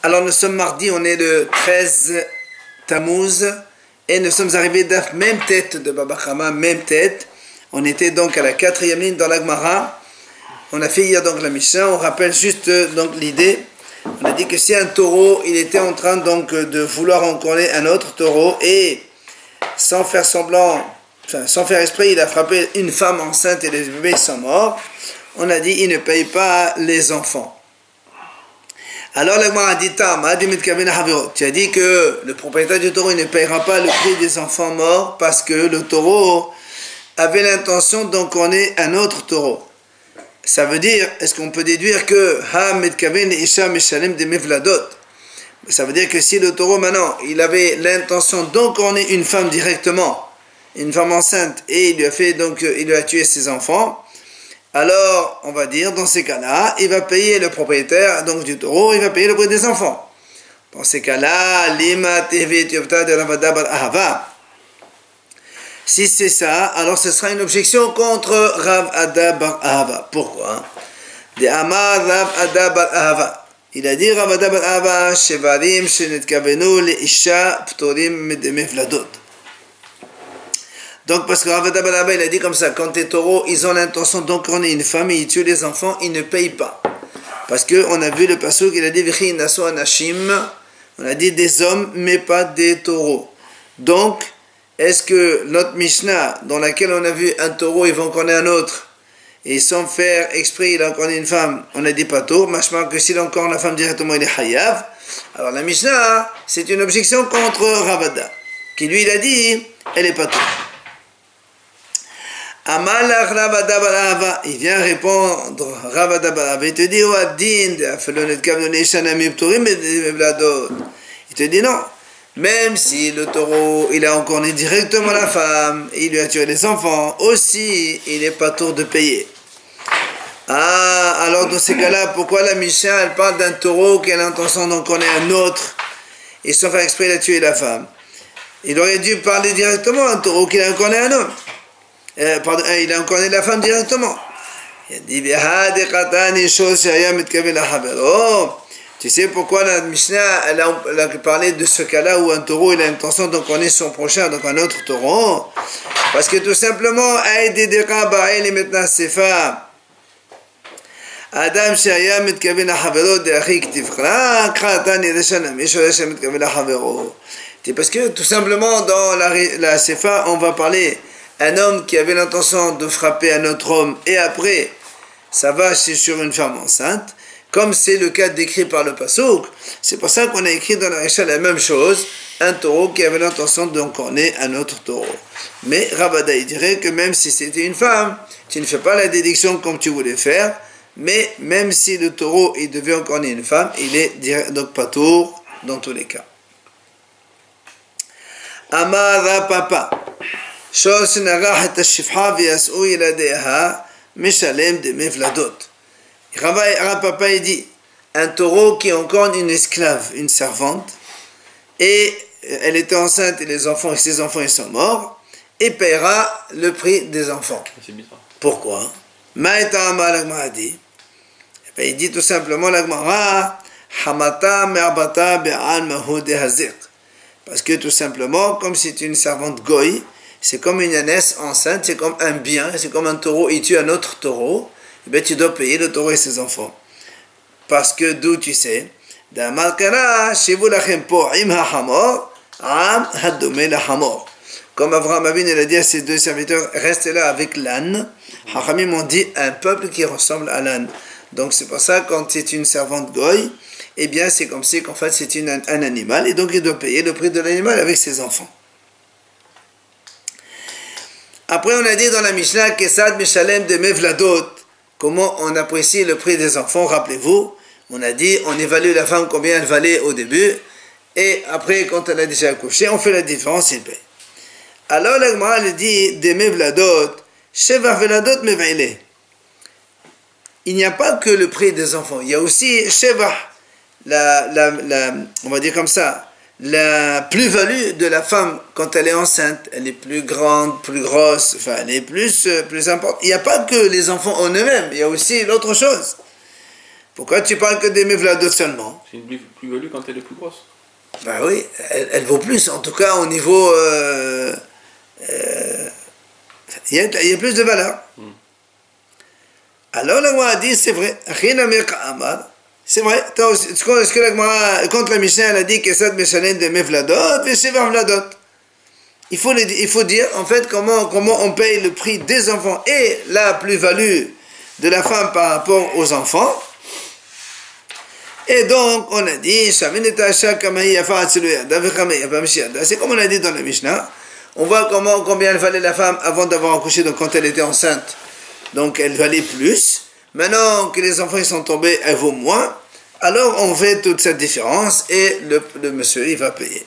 Alors nous sommes mardi, on est le 13 Tammuz et nous sommes arrivés d'Af, même tête de Baba Kama, même tête. On était donc à la 4e ligne dans la Gemara. On a fait hier donc la Mishnah, on rappelle juste donc l'idée. On a dit que si un taureau, il était en train donc de vouloir encorner un autre taureau et sans faire semblant, enfin sans faire exprès, il a frappé une femme enceinte et les bébés sont morts. On a dit il ne paye pas les enfants. Alors la Gemara a dit tu as dit que le propriétaire du taureau il ne payera pas le prix des enfants morts parce que le taureau avait l'intention d'encorner un autre taureau. Ça veut dire, est-ce qu'on peut déduire que ça veut dire que si le taureau maintenant il avait l'intention d'encorner une femme directement, une femme enceinte, et il lui a fait donc il lui a tué ses enfants, alors on va dire dans ces cas-là il va payer le propriétaire donc du taureau, il va payer le prix des enfants. Dans ces cas-là, si c'est ça, alors ce sera une objection contre Rav Ada bar Ahava. Pourquoi? De Amar Rav Ada bar Ahava. Il a dit Rav Ada bar Ahava, Shevarim shenetkavenu leisha ptorim de mevladot. Donc parce que Rav Ada bar Ahava il a dit comme ça, quand les taureaux ils ont l'intention d'encorner une femme et ils tuent les enfants, ils ne payent pas. Parce qu'on a vu le pasuk, il a dit V'chi naso anashim, on a dit des hommes mais pas des taureaux. Donc est-ce que notre Mishnah, dans laquelle on a vu un taureau, il va encorner un autre, et sans faire exprès, il a encorné une femme, on a dit pas tôt, machma que s'il encorne la femme directement, il est hayav. Alors la Mishnah, c'est une objection contre Ravada, qui lui, il a dit, elle est pas tôt. Amalach Ravada Barava, il vient répondre, Ravada Barava, il te dit, il te dit non. Même si le taureau, il a encorné directement la femme, il lui a tué les enfants, aussi, il n'est pas tour de payer. Ah, alors dans ces cas-là, pourquoi la Mishnah, elle parle d'un taureau qui a l'intention d'encorner un autre, et sans faire exprès, il a tué la femme? Il aurait dû parler directement d'un taureau qui a encorné un homme. Il a encorné la femme directement. Il a dit, tu sais pourquoi la Mishnah elle a parlé de ce cas-là où un taureau il a l'intention d'encorner son prochain, donc un autre taureau? Parce que tout simplement, Adam Shaya mitkaven lahavero de Achik Tifra, Kratan Yedeshanam, Yeshoresh mitkaven lahavero. C'est parce que tout simplement dans la Sefa, on va parler un homme qui avait l'intention de frapper un autre homme et après ça va sur une femme enceinte. Comme c'est le cas décrit par le Pasuk, c'est pour ça qu'on a écrit dans la Récha la même chose, un taureau qui avait l'intention d'encorner un autre taureau. Mais Ravada il dirait que même si c'était une femme, tu ne fais pas la déduction comme tu voulais faire, mais même si le taureau il devait encorner une femme, il est donc pas tour dans tous les cas. Amara papa, Shos narah et shifha v'yas'u yiladeha mishalem de mevladot. Papa il dit, un taureau qui encorne une esclave, une servante, et elle était enceinte et ses enfants ils sont morts, et paiera le prix des enfants. Pourquoi? Il dit tout simplement la Gemara, parce que tout simplement, comme c'est une servante goy, c'est comme une ânesse enceinte, c'est comme un bien, c'est comme un taureau, il tue un autre taureau, ben, tu dois payer le taureau et ses enfants. Parce que d'où tu sais, comme Avraham Avinu il a dit à ses deux serviteurs, restez là avec l'âne. Hachamim ont dit un peuple qui ressemble à l'âne. Donc c'est pour ça quand c'est une servante goy, eh bien c'est comme si qu'en fait c'est un animal et donc il doit payer le prix de l'animal avec ses enfants. Après on a dit dans la Mishnah Kesad Mishalem de Mevladot. Comment on apprécie le prix des enfants? Rappelez-vous, on a dit, on évalue la femme combien elle valait au début, et après, quand elle a déjà accouché, on fait la différence, il paye. Alors, la Gemara dit, des mevladot, sheva veladot mevaile. Il n'y a pas que le prix des enfants, il y a aussi sheva, on va dire comme ça, la plus-value de la femme quand elle est enceinte, elle est plus grande, plus grosse, enfin elle est plus importante. Il n'y a pas que les enfants en eux-mêmes, il y a aussi l'autre chose. Pourquoi tu parles que des mevladot seulement? C'est une plus-value quand elle est plus grosse. Ben oui, elle vaut plus, en tout cas au niveau... il y a plus de valeur. Alors la Gemara dit, c'est vrai, c'est vrai, est-ce que la Gemara, contre la Mishnah, elle a dit que ça meshalem de mevladot, et c'est vladot. Il faut dire, en fait, comment on paye le prix des enfants et la plus-value de la femme par rapport aux enfants. Et donc, on a dit, c'est comme on a dit dans la Mishnah, on voit combien elle valait la femme avant d'avoir accouché, donc quand elle était enceinte, donc elle valait plus. Maintenant que les enfants ils sont tombés, elle vaut moins. Alors on fait toute cette différence et le monsieur il va payer.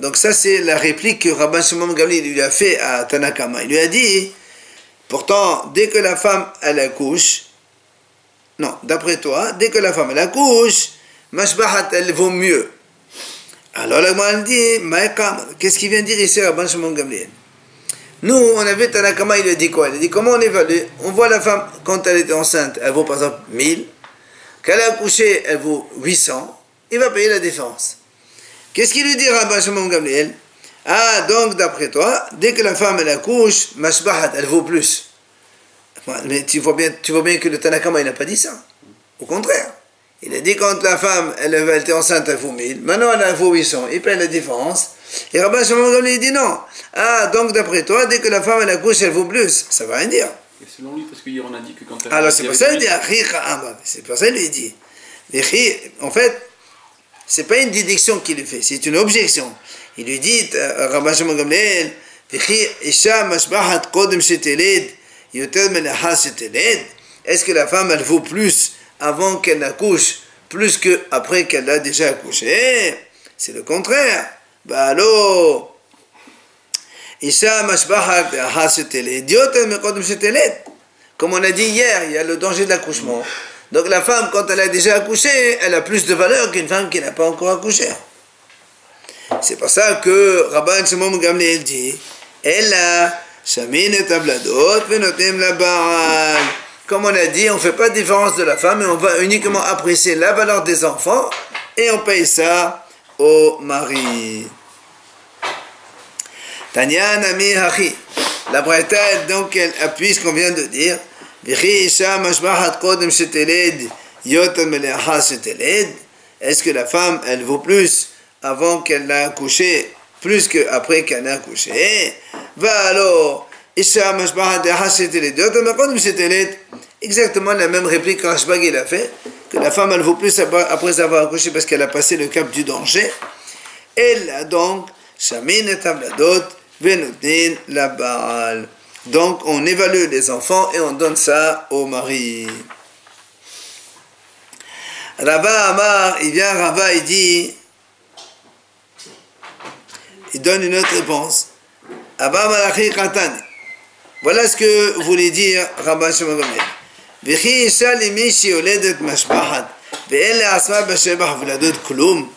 Donc ça c'est la réplique que Rabban Shimon Gamliel lui a fait à Tanakama. Il lui a dit, pourtant dès que la femme elle accouche, non, d'après toi, dès que la femme elle accouche, mashbahat elle vaut mieux. Alors la Gemara dit, qu'est-ce qu'il vient dire ici Rabban Shimon Gamliel? Nous, on avait Tanakama, il a dit quoi? Il a dit comment on évalue? On voit la femme, quand elle était enceinte, elle vaut par exemple 1000. Quand elle a accouché, elle vaut 800. Il va payer la différence. Qu'est-ce qu'il lui dit Rabban Shimon Gamliel? Ah, donc d'après toi, dès que la femme elle accouche, mashbahat, elle vaut plus. Mais tu vois bien que le Tanakama, il n'a pas dit ça. Au contraire. Il a dit quand la femme, elle était enceinte, elle vaut 1000. Maintenant, elle vaut 800. Il paye la différence. Et Rabban Shimon Gamliel dit non. Ah, donc d'après toi, dès que la femme, elle accouche, elle vaut plus. Ça veut rien dire. Et selon lui, parce qu'hier on a dit que quand elle... Alors c'est pour ça qu'il dit, c'est pour ça qu'il lui dit. En fait, c'est pas une déduction qu'il lui fait, c'est une objection. Il lui dit, Rabban Shimon Gamliel, est-ce que la femme, elle vaut plus avant qu'elle accouche, plus qu'après qu'elle a déjà accouché? C'est le contraire. Bah alors, comme on a dit hier, il y a le danger de l'accouchement. Donc la femme, quand elle a déjà accouché, elle a plus de valeur qu'une femme qui n'a pas encore accouché. C'est pour ça que Rabban Shimon Gamliel dit, comme on a dit, on ne fait pas de différence de la femme, mais on va uniquement apprécier la valeur des enfants et on paye ça au mari. Tanya Nami Hachi. La Braïta, donc, elle appuie ce qu'on vient de dire. Est-ce que la femme, elle vaut plus avant qu'elle a accouché, plus qu'après qu'elle a accouché? Va alors, exactement la même réplique que Rashbag il a fait, que la femme, elle vaut plus après avoir accouché parce qu'elle a passé le cap du danger. Elle a donc, Shamin et Tabladot, Venotin la Baal. Donc on évalue les enfants et on donne ça au mari. Rava Amar, il vient Rava, il dit, il donne une autre réponse. Abba Malachi Khatani. Voilà ce que voulait dire Rabban Shimon Gamliel. V'chi isha limi sheyoledet mashbahat ve'en le'asma b'shebach v'ladot klum.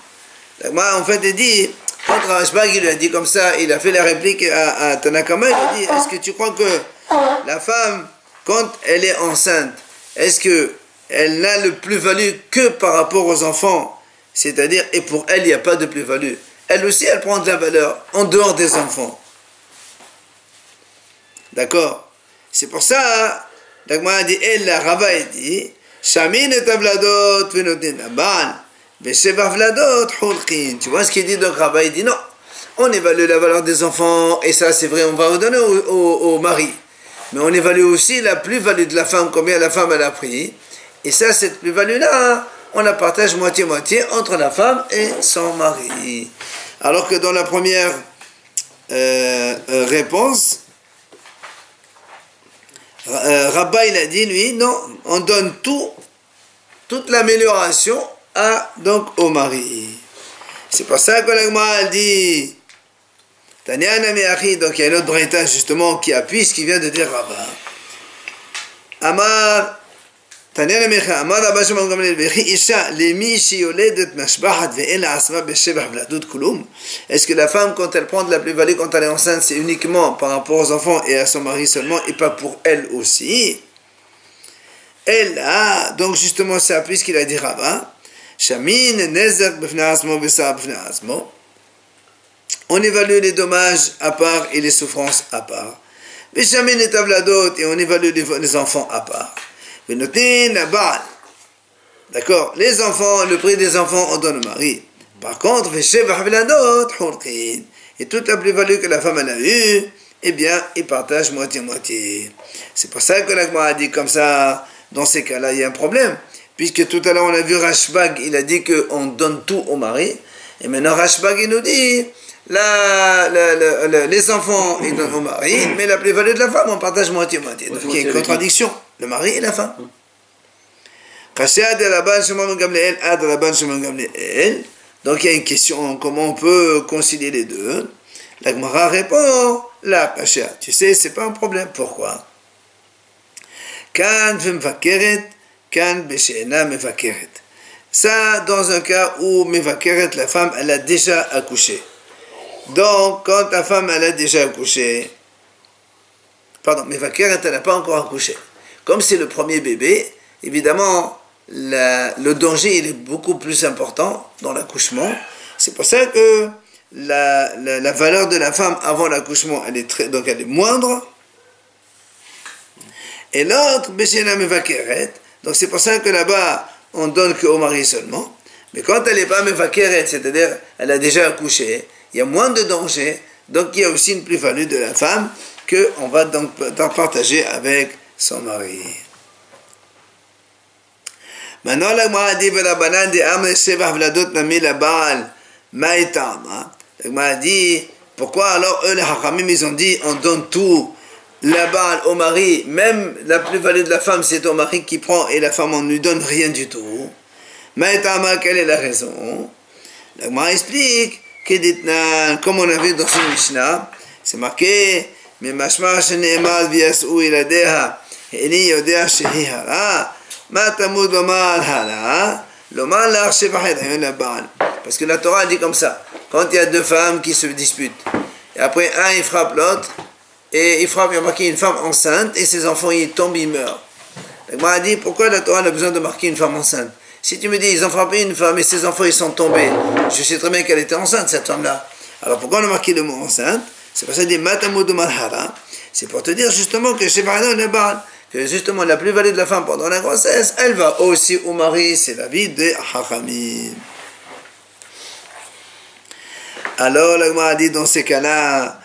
En fait, il dit, quand Rashbag il lui a dit comme ça, il a fait la réplique à Tanakama, il a dit, est-ce que tu crois que la femme, quand elle est enceinte, est-ce qu'elle n'a le plus-value que par rapport aux enfants? C'est-à-dire, et pour elle, il n'y a pas de plus-value. Elle aussi, elle prend de la valeur en dehors des enfants. D'accord? C'est pour ça, Dagmar a dit, elle, la Rava, il dit, Shamin et Tavladot, Venotin Abal. Tu vois ce qu'il dit donc Rabba, il dit non, on évalue la valeur des enfants et ça c'est vrai, on va redonner au mari, mais on évalue aussi la plus-value de la femme, combien la femme elle a pris, et ça, cette plus-value là, on la partage moitié-moitié entre la femme et son mari. Alors que dans la première réponse, Rabba il a dit lui, non, on donne toute l'amélioration donc au mari. C'est pour ça que la Gemara dit Tanya Nami Achi, donc il y a un autre braïta justement qui appuie ce qui vient de dire Rabba. Amar תניא למיכה, אמר רבא שמעון גמליאל, וכי אישה, למי שיולדת משבחת ואין לעצמה בשבח ולדוד כלום? Est-ce que la femme, quand elle prend de la plus-value, quand elle est enceinte, c'est uniquement par rapport aux enfants et à son mari seulement, et pas pour elle aussi? Elle a, donc justement, ça, puisqu'il a dit Rava, Shamin, Nezer, Befna Asmo, Bessa, Befna Asmo, on évalue les dommages à part et les souffrances à part. Shamin est avladot, et on évalue les enfants à part. D'accord, les enfants, le prix des enfants, on donne au mari. Par contre, et toute la plus-value que la femme en a eue, eh bien, ils partagent moitié-moitié. C'est pour ça que l'Agma a dit comme ça, dans ces cas-là, il y a un problème. Puisque tout à l'heure, on a vu Rashbag, il a dit qu'on donne tout au mari. Et maintenant, Rashbag, il nous dit, les enfants, ils donnent au mari, mais la plus-value de la femme, on partage moitié-moitié. Donc, il y a une contradiction. Le mari et la femme. Donc il y a une question, comment on peut concilier les deux? La Gemara répond, la Kasha, tu sais, c'est pas un problème. Pourquoi? Ça, dans un cas où mevakeret, la femme, elle a déjà accouché. Donc, quand la femme, elle a déjà accouché, pardon, mevakeret, elle n'a pas encore accouché. Comme c'est le premier bébé, évidemment, le danger il est beaucoup plus important dans l'accouchement. C'est pour ça que la valeur de la femme avant l'accouchement, donc elle est moindre. Et l'autre, donc c'est pour ça que là-bas, on donne qu'au mari seulement. Mais quand elle n'est pas mevakeret, c'est-à-dire elle a déjà accouché, il y a moins de danger. Donc il y a aussi une plus-value de la femme qu'on va donc partager avec son mari. Maintenant, la Gemara dit Velabanan de Amre Shevach Vladot Nami la Baal Maïtam. La Gemara dit pourquoi alors eux les Hachamim ils ont dit on donne tout la Baal au mari, même la plus-value de la femme c'est au mari qui prend et la femme on ne lui donne rien du tout. Maïtam, quelle est la raison? La Gemara explique que comme on a vu dans ce Mishnah, c'est marqué mais mashma shene'emad v'yas'u iladeha איני יודע שהיא הרע, מה תמוד לומר הרע? לומר לך שבח הריון לבעל. Parce que la Torah dit comme ça, quand il y a deux femmes qui se disputent, et après un il frappe l'autre, et il frappe, il y a marqué une femme enceinte, et ses enfants ils tombent, ils meurent. Donc moi dit, pourquoi la Torah a besoin de marquer une femme enceinte? Si tu me dis, ils ont frappé une femme et ses enfants ils sont tombés, je sais très bien qu'elle était enceinte cette femme-là. Alors pourquoi on a marqué le mot enceinte? C'est pour ça qu'il dit, matamud malhara. C'est pour te dire justement que chez Baradon le Baal, que justement la plus-value de la femme pendant la grossesse, elle va aussi au mari, c'est la vie des Hachamim. Alors la Gemara dit dans ces cas-là,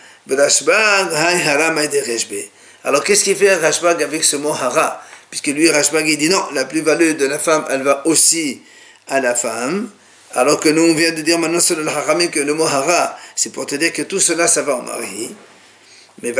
alors qu'est-ce qu'il fait Rashbag avec ce mot hara? Puisque lui Rashbag il dit non, la plus-value de la femme, elle va aussi à la femme. Alors que nous on vient de dire maintenant sur le Hachamim que le mot hara, c'est pour te dire que tout cela ça va au mari. Mais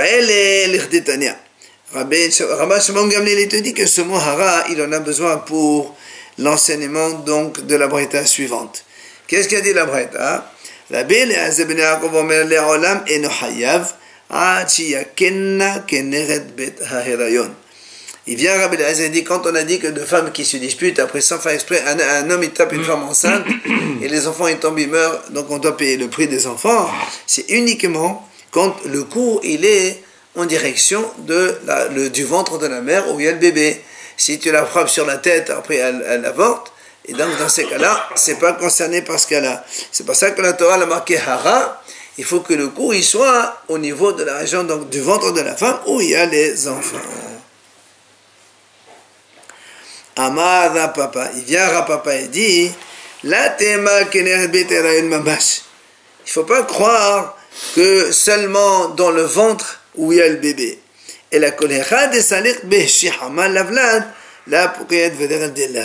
Rabbi Shimon Gamliel il te dit que ce mot hara, il en a besoin pour l'enseignement donc de la braïta suivante. Qu'est-ce qu'a dit la braïta? Rabbi Eliezer ben Yaakov omer le'olam eno hayav ad shiyakenna keneret bet ha'hirayon. Il vient Rabbi Eliezer et dit quand on a dit que deux femmes qui se disputent après sans faire exprès, un homme il tape une femme enceinte et les enfants ils tombent ils meurent, donc on doit payer le prix des enfants. C'est uniquement quand le coup il est en direction du ventre de la mère où il y a le bébé. Si tu la frappes sur la tête, après elle avorte, et donc dans ces cas-là, c'est pas concerné par ce cas-là. C'est pour ça que la Torah l'a marqué hara, il faut que le coup il soit au niveau de la région donc, du ventre de la femme où il y a les enfants. Amar Rapapa, il vient Rapapa et dit, la tema kener beterayon mamash. Il faut pas croire que seulement dans le ventre où il y a le bébé. Et la colère de salir beshihama lavlad la pourriette vedere de la.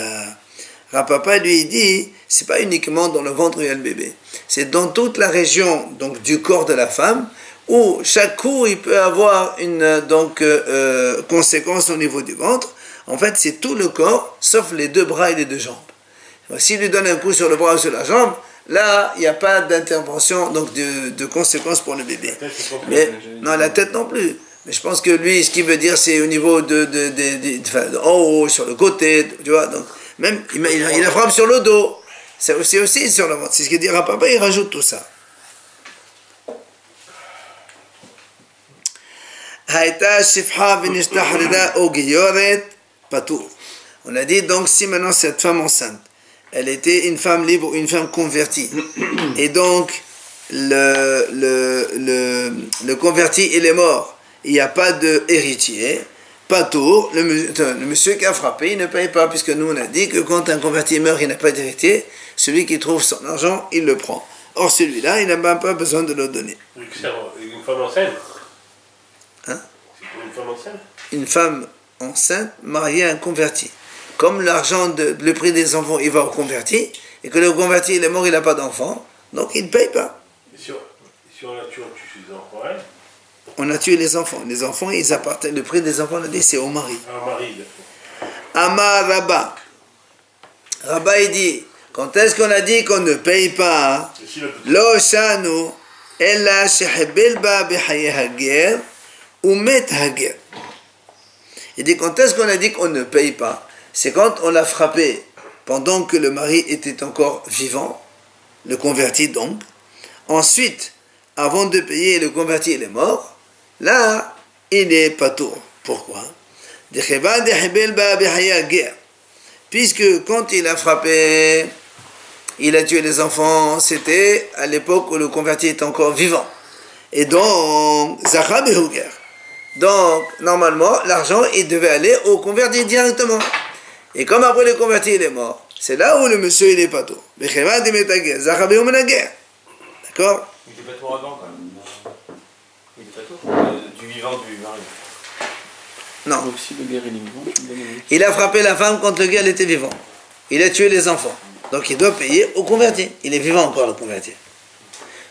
Rapapa lui dit, c'est pas uniquement dans le ventre où il y a le bébé, c'est dans toute la région donc du corps de la femme où chaque coup il peut avoir une conséquence au niveau du ventre. En fait, c'est tout le corps sauf les deux bras et les deux jambes. S'il lui donne un coup sur le bras ou sur la jambe, là, il n'y a pas d'intervention, donc de conséquences pour le bébé. Mais, non, la tête non plus. Mais je pense que lui, ce qu'il veut dire, c'est au niveau en haut, sur le côté, tu vois. Donc, même, il la frappe sur le dos. C'est aussi sur le ventre. C'est ce que dit Papa, il rajoute tout ça. On a dit donc si maintenant cette femme enceinte, elle était une femme libre, une femme convertie, et donc le converti il est mort, il n'y a pas d'héritier, pas tour, le monsieur qui a frappé il ne paye pas, puisque nous on a dit que quand un converti meurt il n'a pas d'héritier, celui qui trouve son argent il le prend. Or celui-là il n'a même pas besoin de le donner. Une femme enceinte. Hein? C'est pour une femme enceinte. Une femme enceinte mariée à un converti. Comme l'argent, le prix des enfants, il va au converti, et que le converti, il est mort, il n'a pas d'enfant, donc il ne paye pas. Et si on a tué ses enfants, hein? On a tué les enfants. Les enfants, ils appartiennent. Le prix des enfants, on a dit, c'est au mari. Un mari. Amar Rabba. Rabba, il dit, quand est-ce qu'on a dit qu'on ne paye pas? Lo shanu, ella shehebil ba bihaye hager, ou met hager. Il dit, quand est-ce qu'on a dit qu'on ne paye pas? C'est quand on l'a frappé pendant que le mari était encore vivant, le converti donc. Ensuite, avant de payer, le converti il est mort. Là, il est pas tour. Pourquoi? Puisque quand il a frappé, il a tué les enfants, c'était à l'époque où le converti était encore vivant. Et donc, donc, normalement, l'argent, il devait aller au converti directement. Et comme après le converti, il est mort, c'est là où le monsieur, il est pas tout. D'accord? Il était pas tout avant, quand même. Il était pas tout. Du vivant du mari. Non. Donc si le guerre il est vivant, tu me donnes un Il a frappé la femme quand le gars il était vivant. Il a tué les enfants. Donc il doit payer au converti. Il est vivant encore, le converti.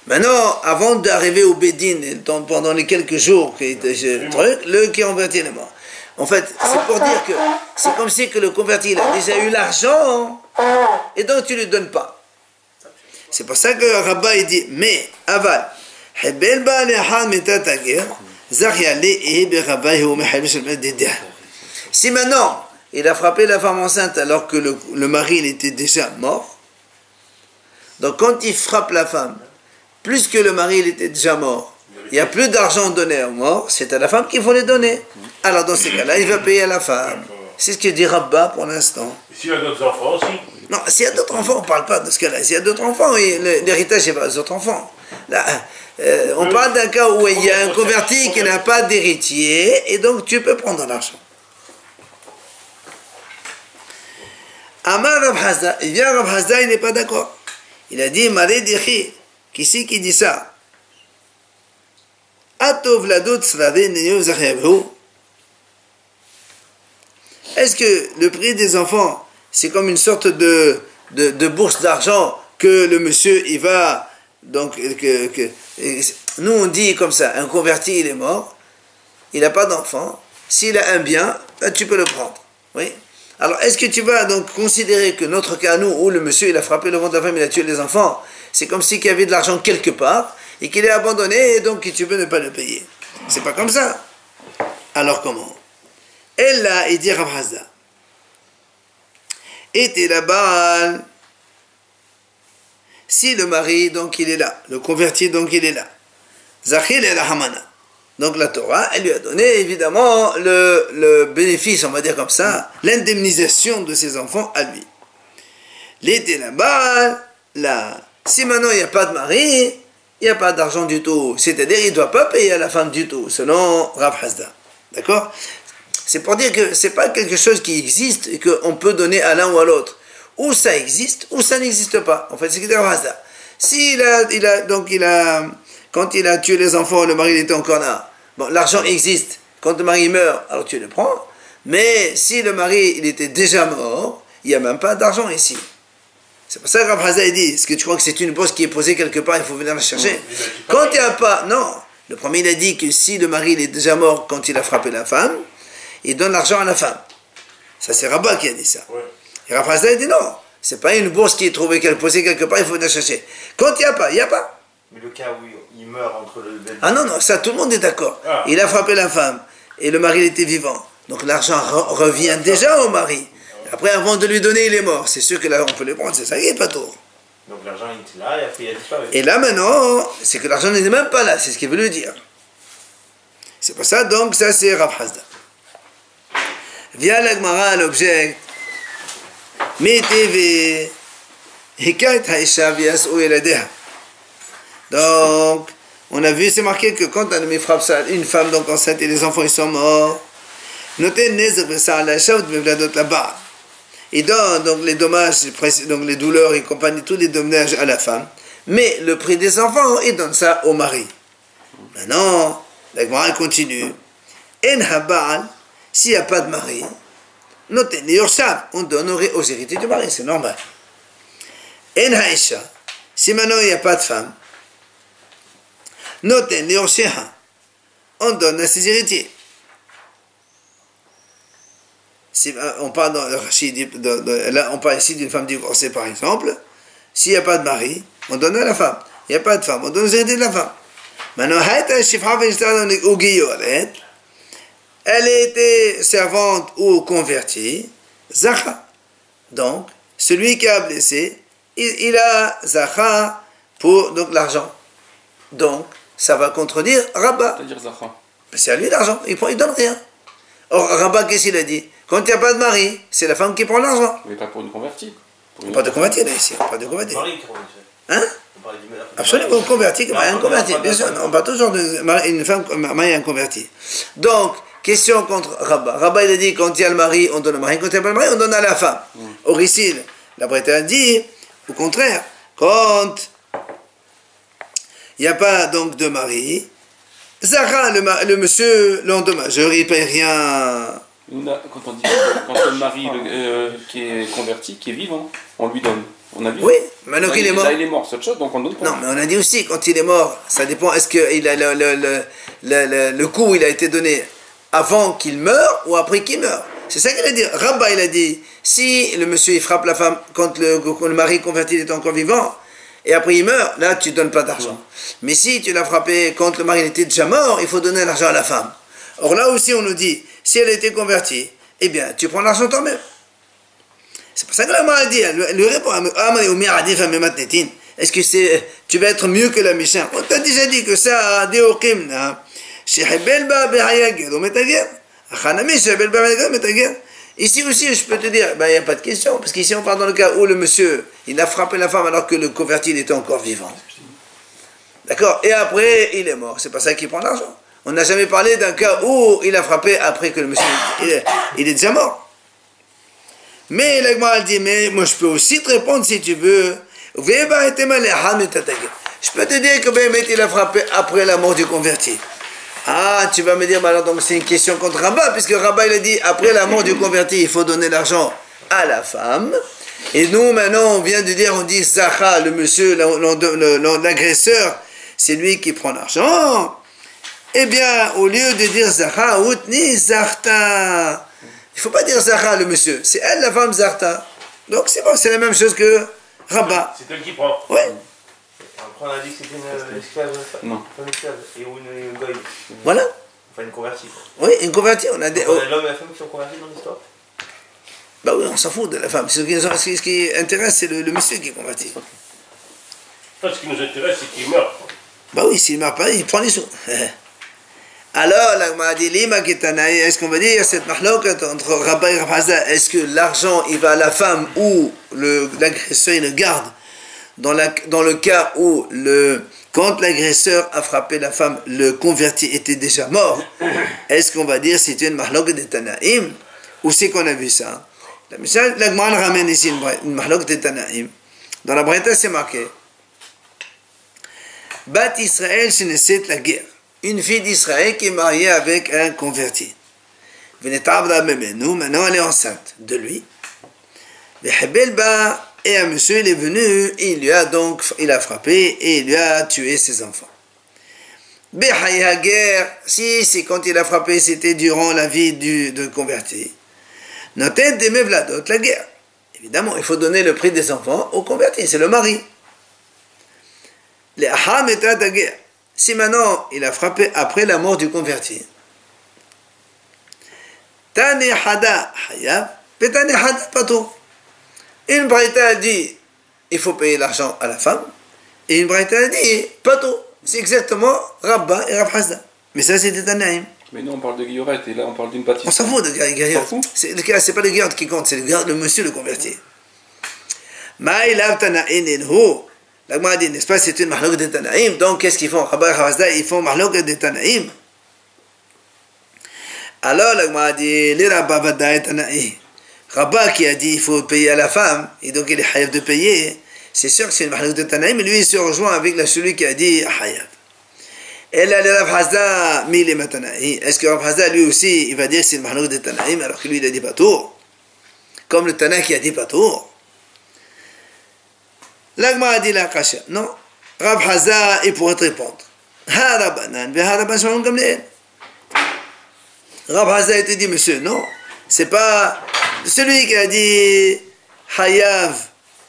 Maintenant, avant d'arriver au Bédine, pendant les quelques jours le qui est converti il est mort. En fait, c'est pour dire que c'est comme si que le converti il a déjà eu l'argent et donc tu ne lui donnes pas. C'est pour ça que Rabba il dit, mais aval, si maintenant il a frappé la femme enceinte alors que le mari il était déjà mort, donc quand il frappe la femme, plus que le mari il était déjà mort, il n'y a plus d'argent donné aux morts, c'est à la femme qu'il faut les donner. Alors dans ces cas-là, il va payer à la femme. C'est ce que dit Rabba pour l'instant. S'il y a d'autres enfants aussi. Non, s'il y a d'autres enfants, on ne parle pas de ce cas-là. S'il y a d'autres enfants, l'héritage n'est pas aux autres enfants. Là, on parle d'un cas où il y a un converti qui n'a pas d'héritier, et donc tu peux prendre l'argent. Amar Rav Hazda, il vient Rav Hazda, il n'est pas d'accord. Il a dit, Maré Dichi, qui c'est qui dit ça? Est-ce que le prix des enfants, c'est comme une sorte de bourse d'argent que le monsieur, il va... Donc, nous, on dit comme ça, un converti, il est mort, il n'a pas d'enfant, s'il a un bien, là, tu peux le prendre. Oui. Alors, est-ce que tu vas donc considérer que notre cas, nous, où le monsieur, il a frappé le ventre de la femme, il a tué les enfants, c'est comme s'il y avait de l'argent quelque part, et qu'il est abandonné, et donc tu peux ne pas le payer. C'est pas comme ça. Alors comment? Et là, il dit Rav Hazda, était là-bas, si le mari, donc il est là, le converti, donc il est là, Zachil et la Hamana. Donc la Torah, elle lui a donné évidemment le bénéfice, on va dire comme ça, l'indemnisation de ses enfants à lui. Il était là-bas, là. Si maintenant il n'y a pas de mari, il n'y a pas d'argent du tout. C'est-à-dire il ne doit pas payer à la femme du tout, selon Rav Hazda. D'accord? C'est pour dire que ce n'est pas quelque chose qui existe et qu'on peut donner à l'un ou à l'autre. Ou ça existe, ou ça n'existe pas. En fait, c'est ce que dit Rav Hazda. Quand il a tué les enfants, le mari il était encore là. Bon, l'argent existe. Quand le mari meurt, alors tu le prends. Mais si le mari il était déjà mort, il n'y a même pas d'argent ici. C'est pour ça que Rav Hazda dit, est-ce que tu crois que c'est une bourse qui est posée quelque part, il faut venir la chercher? Quand il n'y a pas, non. Le premier, il a dit que si le mari il est déjà mort quand il a frappé la femme, il donne l'argent à la femme. Ça, c'est Rabba qui a dit ça. Ouais. Et Rav Hazda dit non, c'est pas une bourse qui est trouvée, posée quelque part, il faut venir la chercher. Quand il n'y a pas, il n'y a pas. Mais le cas où il meurt entre le Ah non, non, ça tout le monde est d'accord. Ah. Il a frappé la femme et le mari il était vivant. Donc l'argent revient déjà au mari. Après, avant de lui donner, il est mort. C'est sûr que là, on peut le prendre, c'est ça qui est pas tôt. Donc l'argent il était là et après il a disparu. Et là maintenant, c'est que l'argent n'est même pas là, c'est ce qu'il veut lui dire. C'est pour ça, donc ça c'est Rav Hasda. Via la Gemara à l'objet, Metevé, Hikat Haïsha Vias ou Eladeha. Donc, on a vu, c'est marqué que quand un homme frappe une femme donc enceinte et les enfants ils sont morts, notez Nezr Bessar la Shav de Mevladot là-bas. Il donne donc les dommages, donc les douleurs et compagnie, tous les dommages à la femme. Mais le prix des enfants, il donne ça au mari. Maintenant, la Gemara continue. En habal, s'il n'y a pas de mari, notez les yorshav, on donnerait aux héritiers du mari, c'est normal. En haïsha, si maintenant il n'y a pas de femme, notez les yorsheha, on donne à ses héritiers. Si on parle dans le Rachid, là on parle ici d'une femme divorcée par exemple, s'il n'y a pas de mari, on donne à la femme. Il n'y a pas de femme, on donne aux héritiers de la femme. Maintenant, elle était servante ou convertie, Zacha. Donc, celui qui a blessé, il a Zacha pour donc l'argent. Donc, ça va contredire Rabba. C'est-à-dire Zacha. C'est à lui l'argent, il donne rien. Or, Rabba, qu'est-ce qu'il a dit? Quand il n'y a pas de mari, c'est la femme qui prend l'argent. Mais pas pour une convertie. Pas de convertir là ici, pas de convertir. Mari qui convertit. Hein? On parlait du mari. Absolument, converti, un converti. Bien sûr, on parle toujours d'une femme mariée à un converti. Donc, question contre Rabba. Rabba, il a dit, quand il y a le mari, on donne au mari. Quand il n'y a pas le mari, on donne à la femme. Or ici, la Bretagne a dit, au contraire, quand il n'y a pas donc de mari, Zara, le monsieur, l'endommageur, il ne paye rien. Quand on dit, quand le mari qui est converti, qui est vivant, on lui donne. On a vu. Oui, maintenant qu'il est mort. Là, il est mort, c'est autre chose, donc on donne pas. Non, mais on a dit aussi, quand il est mort, ça dépend, est-ce que le coup, il a été donné avant qu'il meure ou après qu'il meure? C'est ça qu'il a dit. Rabba, il a dit, si le monsieur, il frappe la femme quand le mari converti est encore vivant, et après il meurt, là, tu ne donnes pas d'argent. Mais si tu l'as frappé quand le mari était déjà mort, il faut donner l'argent à la femme. Or là aussi, on nous dit, si elle a été convertie, eh bien, tu prends l'argent toi-même. C'est pour ça que la Gemara dit, elle lui répond, est-ce que tu vas être mieux que la Mishnah? On t'a déjà dit que ça, ici aussi, je peux te dire, il n'y a pas de question, parce qu'ici on parle dans le cas où le monsieur, il a frappé la femme alors que le converti, il était encore vivant. D'accord? Et après, il est mort. C'est pas ça qu'il prend l'argent. On n'a jamais parlé d'un cas où il a frappé après que le monsieur, il est déjà mort. Mais la Gemara dit, mais moi je peux aussi te répondre si tu veux. Je peux te dire que il a frappé après la mort du converti. Ah, tu vas me dire, alors donc c'est une question contre Rabba, puisque Rabba il a dit, après la mort du converti, il faut donner l'argent à la femme. Et nous, maintenant, on vient de dire, on dit, Zacha, le monsieur, l'agresseur, c'est lui qui prend l'argent. Eh bien, au lieu de dire Zacha, Outni Zarta, il ne faut pas dire Zacha, le monsieur, c'est elle, la femme Zarta. Donc c'est bon, c'est la même chose que Rabba. C'est elle qui prend. Oui. Après on a dit que c'était une esclave. Non. Une esclave. Et ou une goy. Voilà. Enfin une convertie. Oui, une convertie, on a des... L'homme et la femme qui sont convertis dans l'histoire. Bah oui, on s'en fout de la femme. Ce qui intéresse, c'est le monsieur qui est converti. Ce qui nous intéresse, c'est qu'il meurt. Bah oui, s'il ne meurt pas, il prend les sous. Alors, la Gemara dit, est-ce qu'on va dire cette mahlokat entre Rabba et Rav Hasda, est-ce que l'argent, il va à la femme ou l'agresseur, il le garde dans le cas où, quand l'agresseur a frappé la femme, le converti était déjà mort, est-ce qu'on va dire c'est une mahlokat de Tanaïm? Où c'est qu'on a vu ça? La Gemara ramène ici une mahlokat de Tanaïm. Dans la Breta, c'est marqué Bat Israël, c'est la guerre. Une fille d'Israël qui est mariée avec un converti. Maintenant elle est enceinte de lui. Et un monsieur il est venu, il a frappé et il lui a tué ses enfants. Si c'est quand il a frappé, c'était durant la vie de converti. Notet de mevladot, la guerre. Évidemment, il faut donner le prix des enfants au converti, c'est le mari. Les aham est la guerre. Si maintenant il a frappé après la mort du converti, Tani Hada Hayab, Tani Hada Pato. Une braïta a dit il faut payer l'argent à la femme, et une braïta a dit Pato. C'est exactement Rabba et Rav Hazda. Mais ça c'était Tanaïm. Mais nous on parle de guillorette et là on parle d'une bâtisse. On s'en fout de guillorette. C'est pas le guillorette qui compte, c'est le monsieur le converti. Maïlav Tanaïn Hu. La Gemara dit, n'est-ce pas, c'est une mahlouk de Tanaïm. Donc qu'est-ce qu'ils font? Rabba et Rav Hazda, ils font mahlouk de Tanaïm. Alors la Gemara dit, les Rabba Vada et Tanaïm. Rabba qui a dit il faut payer à la femme, et donc il est hayab de payer, c'est sûr que c'est une mahlouk de Tanaïm, mais lui il se rejoint avec celui qui a dit hayab. Et là, le Rav Hazda, mille et Tanaïm. Est-ce que Rav Hazda lui aussi, il va dire que c'est une mahlouk de Tanaïm, alors que lui il a dit pas tour? Comme le Tana qui a dit pas tour. L'agma a dit la kasha. Non. Rav Hazda, il pourrait te répondre. Ha Rabbanan, ha Rabban Shimon Gamliel. Rav Hazda, il te dit, monsieur, non. C'est pas celui qui a dit Hayav,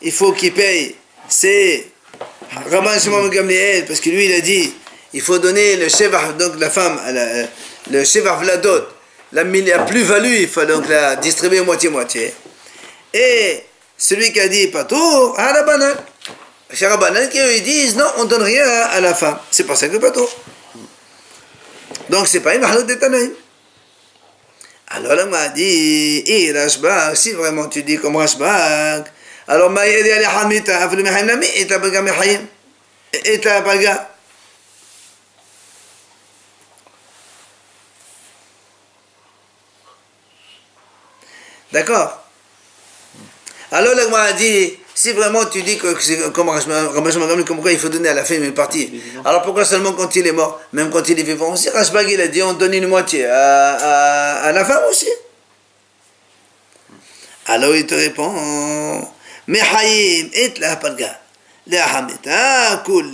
il faut qu'il paye. C'est Rabban Shimon Gamliel, parce que lui, il a dit, il faut donner le shevach, donc la femme, le shevach vladot, la plus-value, il faut donc la distribuer moitié-moitié. Et celui qui a dit pas tout, à Rabbanan. Chez Rabbanan, qui eux, ils disent non, on ne donne rien à la femme. C'est pour ça que pas tout. Donc c'est pas une mahlouk de Tanaïm. Alors là, on m'a dit, Rashbak, si vraiment tu dis comme Rashbak, alors ma yedi ali hamita, aflu mehayim nami, et ta baga mehayim, et ta baga. D'accord? Alors là, on m'a dit, si vraiment tu dis que c'est comme Rashbag, comme quoi il faut donner à la femme une partie, alors pourquoi seulement quand il est mort? Même quand il est vivant aussi, Rashbag il a dit on donne une moitié à la femme aussi. Alors il te répond, mais Hayim et la Palga, la Hamita, cool.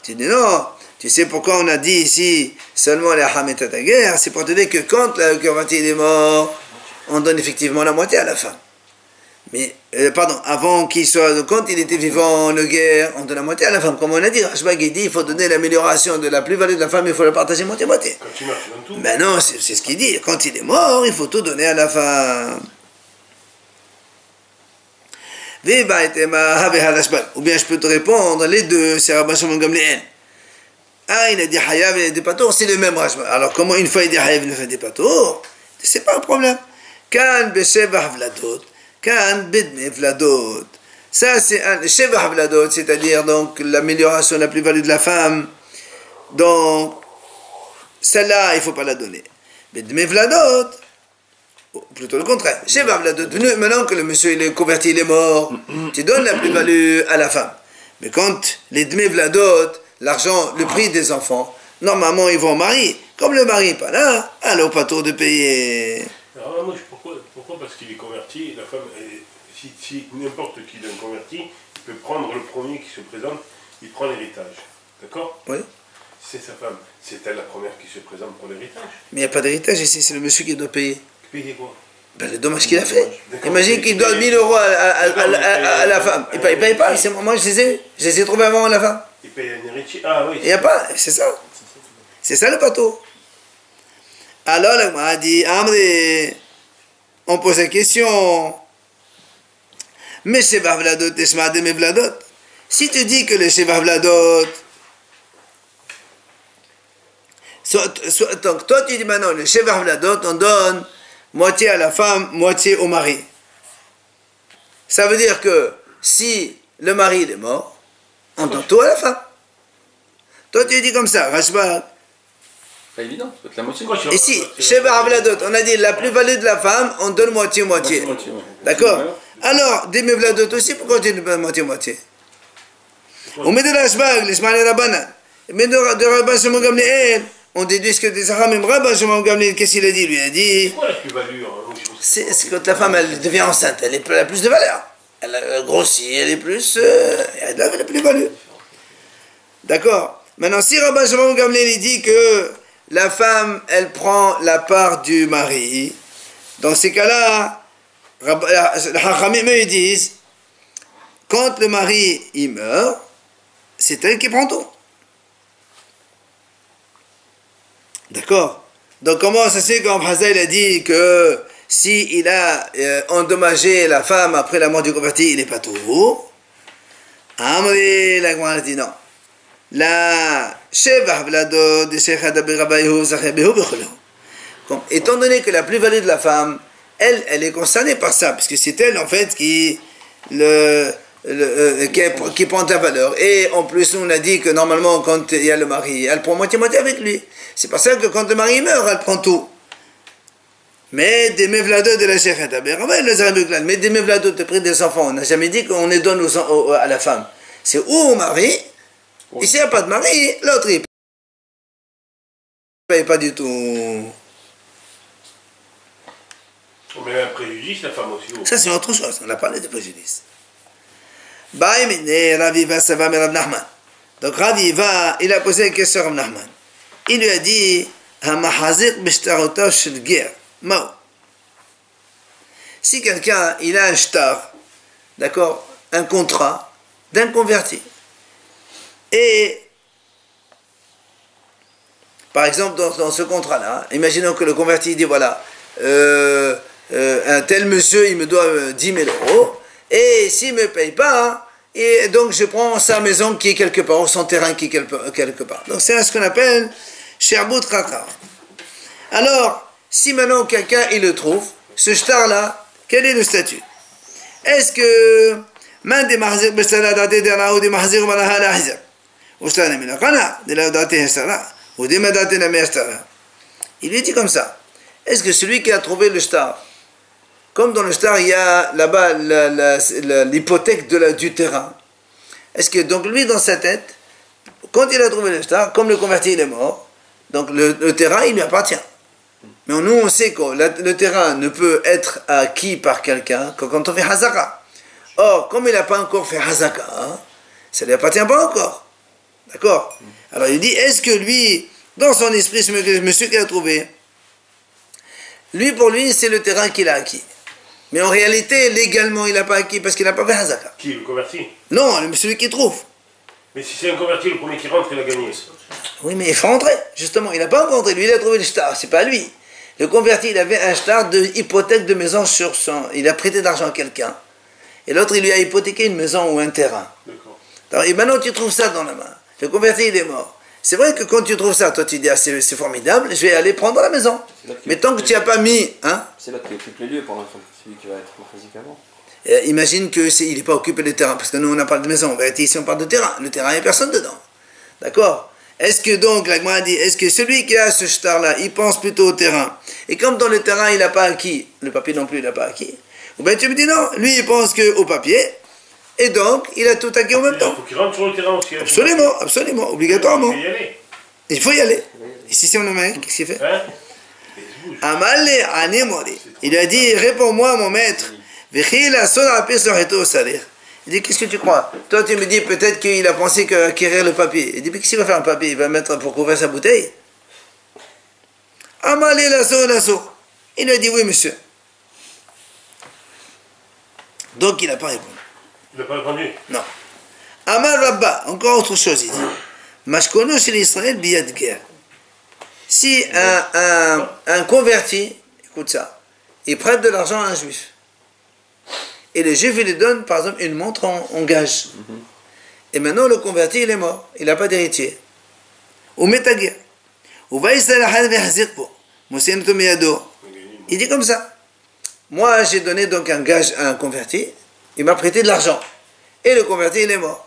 Tu dis non, tu sais pourquoi on a dit ici seulement la Hamita ta guerre? C'est pour te dire que quand le converti est mort, on donne effectivement la moitié à la femme. Mais, pardon, avant qu'il soit, quand il était vivant, le guerre, on donne la moitié à la femme. Comme on a dit, Rashbag il dit, il faut donner l'amélioration de la plus-value de la femme, il faut la partager moitié-moitié. Quand tu meurs, tu donnes tout. Ben non, c'est ce qu'il dit. Quand il est mort, il faut tout donner à la femme. Ou bien je peux te répondre, les deux, c'est Rabban Shimon Gamliel. Ah, il a dit Hayav, il a dit Patour, c'est le même Rashbag. Alors comment une fois il dit Hayav, une fois il dit Patour? C'est pas un problème. Kan beshevah vladot. Ça c'est un shevach vladot, c'est-à-dire donc l'amélioration, la plus-value de la femme. Donc celle-là il ne faut pas la donner. Bedme vladot, plutôt le contraire. Shevach vladot, maintenant que le monsieur il est converti, il est mort, tu donnes la plus-value à la femme. Mais quand les dme vladot, l'argent, le prix des enfants, normalement ils vont au mari. Comme le mari n'est pas là, alors pas tour de payer. Alors moi, pourquoi? Parce qu'il est converti, la femme, si n'importe qui d'un converti, il peut prendre le premier qui se présente, il prend l'héritage. D'accord? Oui. C'est sa femme, c'est elle la première qui se présente pour l'héritage. Mais il n'y a pas d'héritage ici, c'est le monsieur qui doit payer. Payer quoi? Ben, le dommage qu'il a fait. Imagine qu'il donne 1000 euros à la femme. Il ne paye pas, moi je les ai trouvés avant la femme. Il paye un héritier. Ah oui. Il n'y a pas, c'est ça. C'est ça le bateau. Alors, là, on m'a dit, Amri, on pose la question. Mais Shevach Vladot, Teshma de Vladot. Si tu dis que le Shevach Vladot, donc toi tu dis maintenant, le Shevach Vladot, on donne moitié à la femme, moitié au mari. Ça veut dire que si le mari il est mort, on donne tout à la femme. Toi tu dis comme ça, Rashbag. Pas évident, ça peut être la moitié. Ici, Shevach Vladot, on a dit la plus-value de la femme, on donne moitié-moitié. Ouais. D'accord? Alors, des Vladot aussi, pourquoi tu donnes moitié-moitié? On met de Rashbag, les Shmani Rabbanan. Mais de Rabban Shimon Gamliel, on déduit ce que des Sahara, même Rabban Shimon Gamliel, qu'est-ce qu'il a dit? Lui a dit. C'est quoi la plus-value? C'est quand la femme elle devient enceinte, elle a plus de valeur. Elle a grossi, elle est plus. Elle a la plus-value. D'accord? Maintenant, si Rabban Shimon Gamliel il dit que la femme, elle prend la part du mari, dans ces cas-là, les Hachamim ils disent, quand le mari il meurt, c'est elle qui prend tout. D'accord? Donc comment ça se fait quand Hazal a dit que si il a endommagé la femme après la mort du converti, il n'est pas tout? Amri, la Gemara dit non. La Shevah Vladod de Sheikh Adabi Rabayu Zachabehu Becholo. Étant donné que la plus-value de la femme, elle est concernée par ça, parce que c'est elle en fait qui prend ta valeur. Et en plus, nous on a dit que normalement, quand il y a le mari, elle prend moitié-moitié avec lui. C'est pour ça que quand le mari meurt, elle prend tout. Mais des mevladot de la Sheikh mais des mevladot de près des enfants, on n'a jamais dit qu'on les donne à la femme. C'est ou au mari, et s'il n'y a pas de mari, l'autre il ne paye pas du tout. Mais un préjudice, la femme aussi. Ça c'est autre chose, on a parlé de préjudice. Raviva Sava Rav Nachman. Donc Raviva, il a posé une question à Rav Nachman. Il lui a dit Hamahazir b'shtarotav shel ger. Mao. Si quelqu'un il a un shtar, d'accord, un contrat d'un converti, et par exemple dans ce contrat-là, imaginons que le converti dit voilà, un tel monsieur il me doit 10 000 euros, et s'il ne me paye pas, et donc je prends sa maison qui est quelque part, ou son terrain qui est quelque part. Donc c'est ce qu'on appelle Sherbut Kaka. Alors, si maintenant quelqu'un il le trouve, ce shtar là, quel est le statut? Est-ce que il lui dit comme ça. Est-ce que celui qui a trouvé le shtar, comme dans le shtar il y a là-bas l'hypothèque du terrain, est-ce que donc lui dans sa tête, quand il a trouvé le shtar, comme le converti il est mort, donc le terrain il lui appartient. Mais nous, on sait que le terrain ne peut être acquis par quelqu'un que quand on fait hazaka. Or, comme il n'a pas encore fait hazaka, ça ne lui appartient pas encore. D'accord? Alors il dit, est-ce que lui, dans son esprit, ce monsieur qu'il a trouvé, pour lui, c'est le terrain qu'il a acquis. Mais en réalité, légalement, il n'a pas acquis parce qu'il n'a pas fait hazaka. Qui, le converti? Non, celui qui trouve. Mais si c'est un converti, le premier qui rentre, il a gagné. Oui, mais il faut rentrer, justement. Il n'a pas rentré. Lui, il a trouvé le shtar, c'est pas lui. Le converti, il avait un shtar de hypothèque de maison sur son... Il a prêté d'argent à quelqu'un. Et l'autre, il lui a hypothéqué une maison ou un terrain. Alors, et maintenant, tu trouves ça dans la main. Le converti, il est mort. C'est vrai que quand tu trouves ça, toi, tu dis, ah, c'est formidable, je vais aller prendre la maison. Mais tant que tu n'as pas mis... Hein, c'est là que tu occupes les lieux pour l'instant. Celui qui va être physiquement. Imagine qu'il n'est pas occupé de terrain. Parce que nous, on n'a pas de maison. En vérité, ici, on parle de terrain. Le terrain, il n'y a personne dedans. D'accord? Est-ce que donc, la Gemara dit, est-ce que celui qui a ce shtar-là, il pense plutôt au terrain? Et comme dans le terrain, il n'a pas acquis, le papier non plus, il n'a pas acquis, ou bien tu me dis non, lui, il pense qu'au papier, et donc, il a tout acquis en même temps. Il faut qu'il rentre sur le terrain aussi. Absolument, absolument, obligatoirement. Il faut y aller. Il faut y aller. Et si c'est un homme, qu'est-ce qu'il fait? Amale anemori. Il a dit, réponds-moi, mon maître. Il dit, qu'est-ce que tu crois? Toi, tu me dis peut-être qu'il a pensé qu'acquérir le papier. Il dit, mais qu'est-ce qu'il va faire un papier? Il va mettre pour couvrir sa bouteille? Amalé l'assaut. Il a dit, oui, monsieur. Donc, il n'a pas répondu. Il n'a pas répondu? Non. Amal Rabba, encore autre chose, il dit. Mashkono chez l'Israël, biyad guerre. Si un converti, écoute ça, il prête de l'argent à un juif. Et le juif, il lui donne, par exemple, une montre en gage. Et maintenant, le converti, il est mort. Il n'a pas d'héritier. Ou metagir. Ou va il dit comme ça. Moi, j'ai donné donc un gage à un converti. Il m'a prêté de l'argent. Et le converti, il est mort.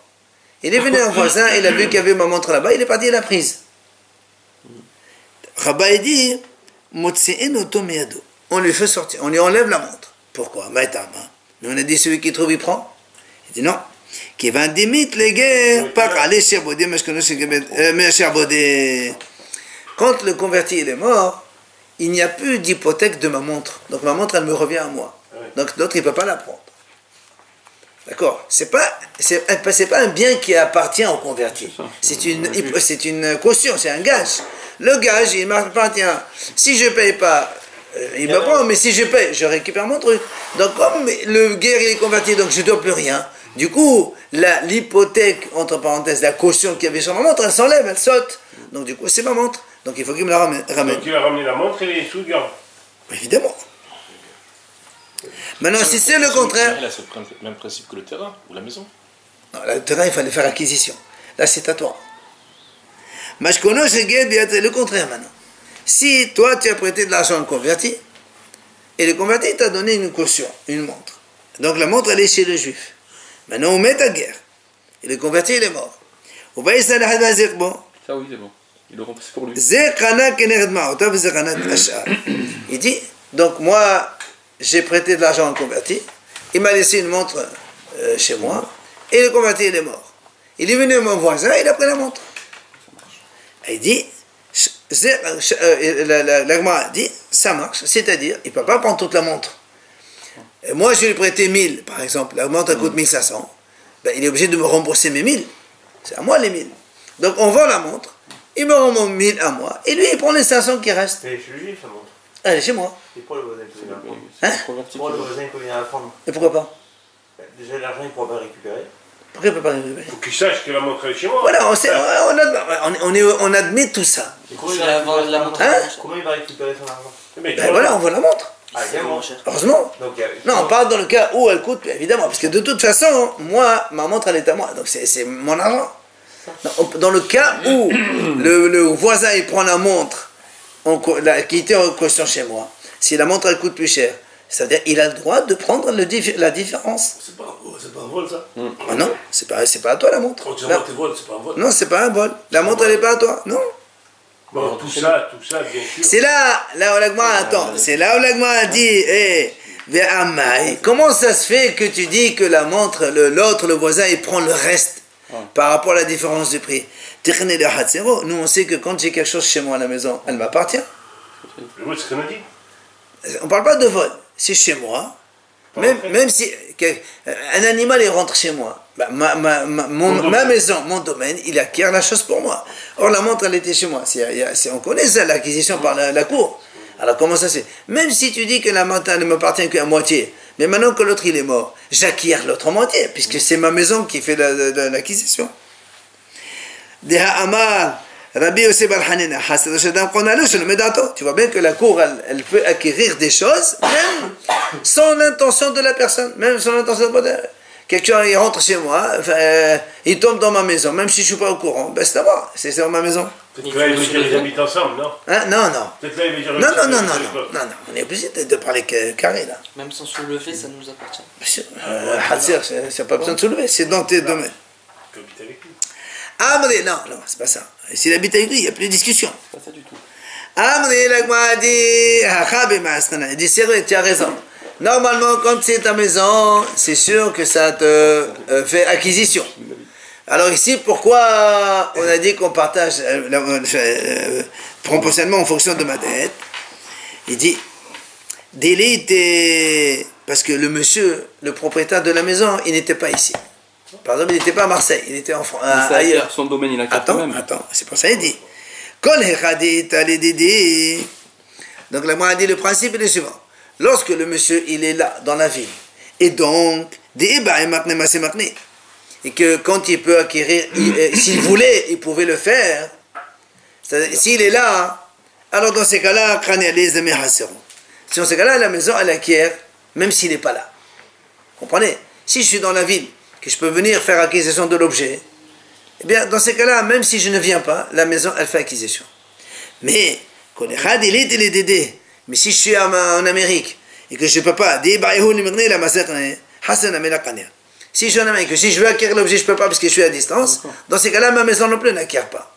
Il est venu un voisin, il a vu qu'il y avait ma montre là-bas, il est parti, il l'a prise. Rabba, il dit, on lui fait sortir, on lui enlève la montre. Pourquoi? Mais on a dit, celui qui trouve, il prend. Il dit non. Qui va dimit les guerres, pas aller chez Bodé, mais je connais chez Bodé. Quand le converti il est mort, il n'y a plus d'hypothèque de ma montre. Donc ma montre, elle me revient à moi. Donc l'autre, il ne peut pas la prendre. D'accord? C'est pas un bien qui appartient au converti. C'est une caution, c'est un gage. Le gage, il m'appartient. Si je ne paye pas, il me prend, mais si je paye, je récupère mon truc. Donc comme le guerre, il est converti, donc je ne dois plus rien. Du coup, l'hypothèque, entre parenthèses, la caution qu'il y avait sur ma montre, elle s'enlève, elle saute. Donc du coup, c'est ma montre. Donc il faut qu'il me la ramène. Donc il a ramené la montre et les sous de garde. Évidemment. Maintenant, si c'est le contraire... Il a le même principe que le terrain ou la maison. Non, le terrain, il fallait faire acquisition. Là, c'est à toi. Mais je connais le contraire maintenant. Si toi, tu as prêté de l'argent au converti, et le converti t'a donné une caution, une montre. Donc la montre, elle est chez le juif. Maintenant, on met ta guerre. Et le converti, il est mort. Vous voyez ça, bon. Ça oui, c'est bon. Il le remplace pour lui. Il dit, donc moi, j'ai prêté de l'argent au converti, il m'a laissé une montre chez moi, et le converti, il est mort. Il est venu mon voisin, il a pris la montre. Et il dit, l'Agma dit, ça marche, c'est-à-dire, il ne peut pas prendre toute la montre. Et moi, je lui ai prêté 1000, par exemple, la montre coûte 1500, ben, il est obligé de me rembourser mes 1000. C'est à moi les 1000. Donc on vend la montre, il me rend mon 1000 à moi, et lui, il prend les 500 qui restent. Mais chez lui, ça montre. Elle est chez moi. Et pour le voisin, il peut venir la prendre. Hein? Pour le voisin, il peut venir la prendre. Et pourquoi pas? Déjà, l'argent, il ne pourra pas récupérer. Pourquoi il ne peut pas récupérer? Il faut qu'il sache que la montre est chez moi. Voilà, on admet tout ça. Et comment il va vendre la montre? Hein? Comment il va récupérer son argent? Ben voilà, on vend la montre. Ah, également. Heureusement. Donc, Non, on parle dans le cas où elle coûte, évidemment, parce que de toute façon, moi, ma montre, elle est à moi, donc c'est mon argent. Dans le cas où le voisin, il prend la montre qui était en question chez moi, si la montre, elle coûte plus cher, c'est-à-dire il a le droit de prendre la différence. C'est pas un vol, ça. Ah non, c'est pas à toi la montre. Quand tu vas tes vols, c'est pas un vol. Non, c'est pas un vol. La montre, elle n'est pas à toi, non. Bon, tout ça, bien sûr. C'est là où l'Agma, attends, c'est là où l'Agma a dit, comment ça se fait que tu dis que la montre, l'autre, le voisin, il prend le reste par rapport à la différence de prix? Nous, on sait que quand j'ai quelque chose chez moi à la maison, elle m'appartient. Le vol, c'est ce qu'on a dit. On ne parle pas de vol, c'est chez moi. Même si un animal il rentre chez moi, ma maison, mon domaine, il acquiert la chose pour moi. Or la montre elle était chez moi. On connaît ça, l'acquisition par la cour. Alors comment ça se fait? Même si tu dis que la montre ne m'appartient qu'à moitié, mais maintenant que l'autre il est mort, j'acquiers l'autre moitié, puisque c'est ma maison qui fait l'acquisition. Rabbi Yosef al-Hanina, tu vois bien que la cour, elle peut acquérir des choses, même sans l'intention de la personne, même sans l'intention de quelqu'un il rentre chez moi, il tombe dans ma maison, même si je ne suis pas au courant, ben c'est à moi, c'est dans ma maison. Peut-être que là, il veut dire qu'ils habitent ensemble, non? Hein? Non. Peut-être là, il veut dire Non, on est obligé de parler carré là. Même sans soulever, ça nous appartient. Bien sûr, Hatzir, ça n'a pas besoin de soulever, c'est dans tes domaines. Tu habites avec lui. Amri, non, c'est pas ça. S'il habite avec lui, il n'y a plus de discussion. Pas ça du tout. Amri, l'Agma dit, c'est vrai, tu as raison. Normalement, quand c'est ta maison, c'est sûr que ça te fait acquisition. Alors ici, pourquoi on a dit qu'on partage proportionnellement en fonction de ma dette? Il dit, délite, parce que le monsieur, le propriétaire de la maison, il n'était pas ici. Par exemple, il n'était pas à Marseille, il était ailleurs. Son domaine, il a quand même. Attends, c'est pour ça qu'il dit. Donc la a dit le principe est le suivant. Lorsque le monsieur il est là dans la ville, et donc et que quand il peut acquérir, s'il voulait, il pouvait le faire. S'il est là, alors dans ces cas-là, si dans ces cas-là, la maison elle acquiert, même s'il n'est pas là. Comprenez? Si je suis dans la ville, que je peux venir faire acquisition de l'objet, eh bien, dans ces cas-là, même si je ne viens pas, la maison, elle fait acquisition. Mais, si je suis en Amérique, et que je ne peux pas, si je suis en Amérique, si je veux acquérir l'objet, je ne peux pas parce que je suis à distance, dans ces cas-là, ma maison non plus n'acquiert pas.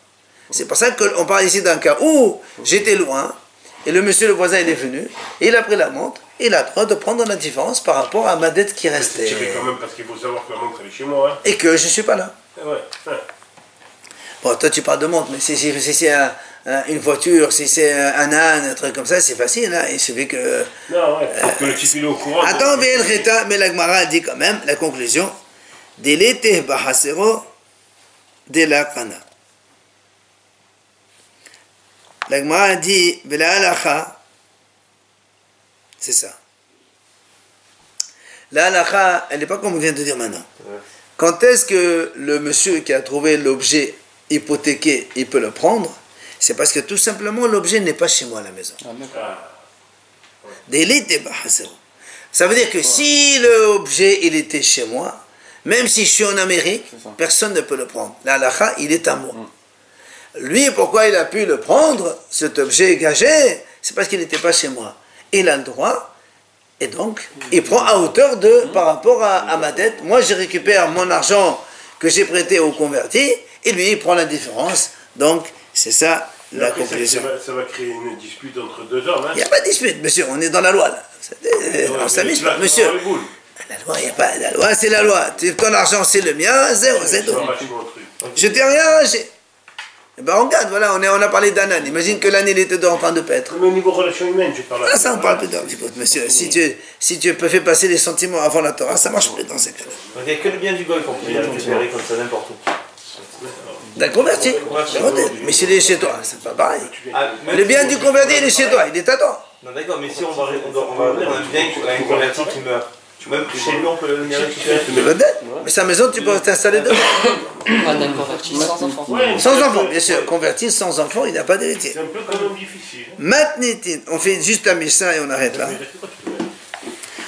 C'est pour ça qu'on parle ici d'un cas où j'étais loin, et le monsieur, le voisin, il est venu, et il a pris la montre, il a le droit de prendre la différence par rapport à ma dette qui restait. C'est quand même parce qu'il faut savoir que la montre elle est chez moi. Hein. Et que je ne suis pas là. Ouais. Bon, toi tu parles de montre, mais si c'est une voiture, si c'est un âne, un truc comme ça, c'est facile. Hein. Il suffit que... Non, ouais, que le type il est au courant. Attends, mais la Gemara dit quand même, la conclusion, Delete bahasero de la kana. La Gemara dit, Vela halacha, c'est ça. La halakha, elle n'est pas comme on vient de dire maintenant. Ouais. Quand est-ce que le monsieur qui a trouvé l'objet hypothéqué, il peut le prendre? C'est parce que tout simplement l'objet n'est pas chez moi à la maison. Ah, d'accord. Ça veut dire que si l'objet il était chez moi, même si je suis en Amérique, personne ne peut le prendre. La halakha, il est à moi. Lui, pourquoi il a pu le prendre, cet objet gagé, c'est parce qu'il n'était pas chez moi. Il a le droit, et donc, il prend à hauteur de, par rapport à ma dette. Moi, je récupère mon argent que j'ai prêté au converti, et lui, il prend la différence. Donc, c'est ça la conclusion. Ça va créer une dispute entre deux hommes. Hein. Il n'y a pas de dispute, monsieur, on est dans la loi, là. On s'amuse pas, monsieur. La loi, il n'y a pas. La loi, c'est la loi. Ton argent, c'est le mien, c'est tout. Je t'ai rien, j'ai. Eh ben regarde, voilà, on a parlé d'un âne. Imagine que l'âne il était en train de paître. Mais au niveau relation humaine, je parle. Ah, ça on parle plus d'homme. Écoute, monsieur, si tu peux faire passer les sentiments avant la Torah, ça marche plus dans ces cas-là. Donc il n'y a que le bien du goy qu'on peut récupérer comme ça n'importe où. D'un converti. Mais s'il est chez toi, c'est pas pareil. Le bien du converti, il est chez toi, il est à toi. Non d'accord, mais si on va un bien à un converti qui meurt, même chez lui on peut le venir récupérer. Mais sa maison, tu peux t'installer dedans. Ah, d'un converti sans enfant. Sans enfant, bien sûr. Converti sans enfant, il n'a pas d'héritier. C'est un peu quand même difficile. Matnitin, on fait juste la Mishnah et on arrête là.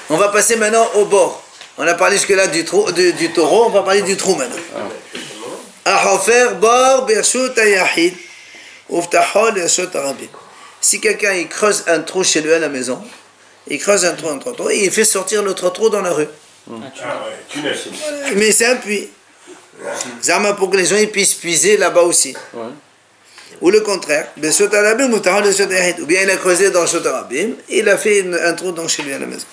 On va passer maintenant au bord. On a parlé jusque-là du taureau, on va parler du trou maintenant. Ahofer bor bershut ayahid uftahol bershut arabim. Si quelqu'un il creuse un trou chez lui à la maison, il creuse un trou et il fait sortir l'autre trou dans la rue. Ah ouais, tunnel. Mais c'est un puits. Zama pour que les gens ils puissent puiser là-bas aussi. Ouais. Ou le contraire, ou bien il a creusé dans le Shot Arabim, il a fait un trou dans chez lui à la maison.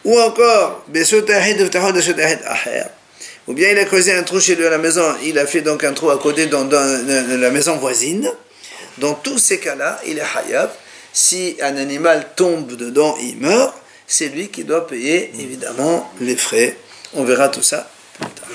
Ou encore, ou bien il a creusé un trou chez lui à la maison, il a fait donc un trou à côté dans la maison voisine. Dans tous ces cas-là, il est hayab. Si un animal tombe dedans, il meurt, c'est lui qui doit payer évidemment les frais. On verra tout ça plus tard.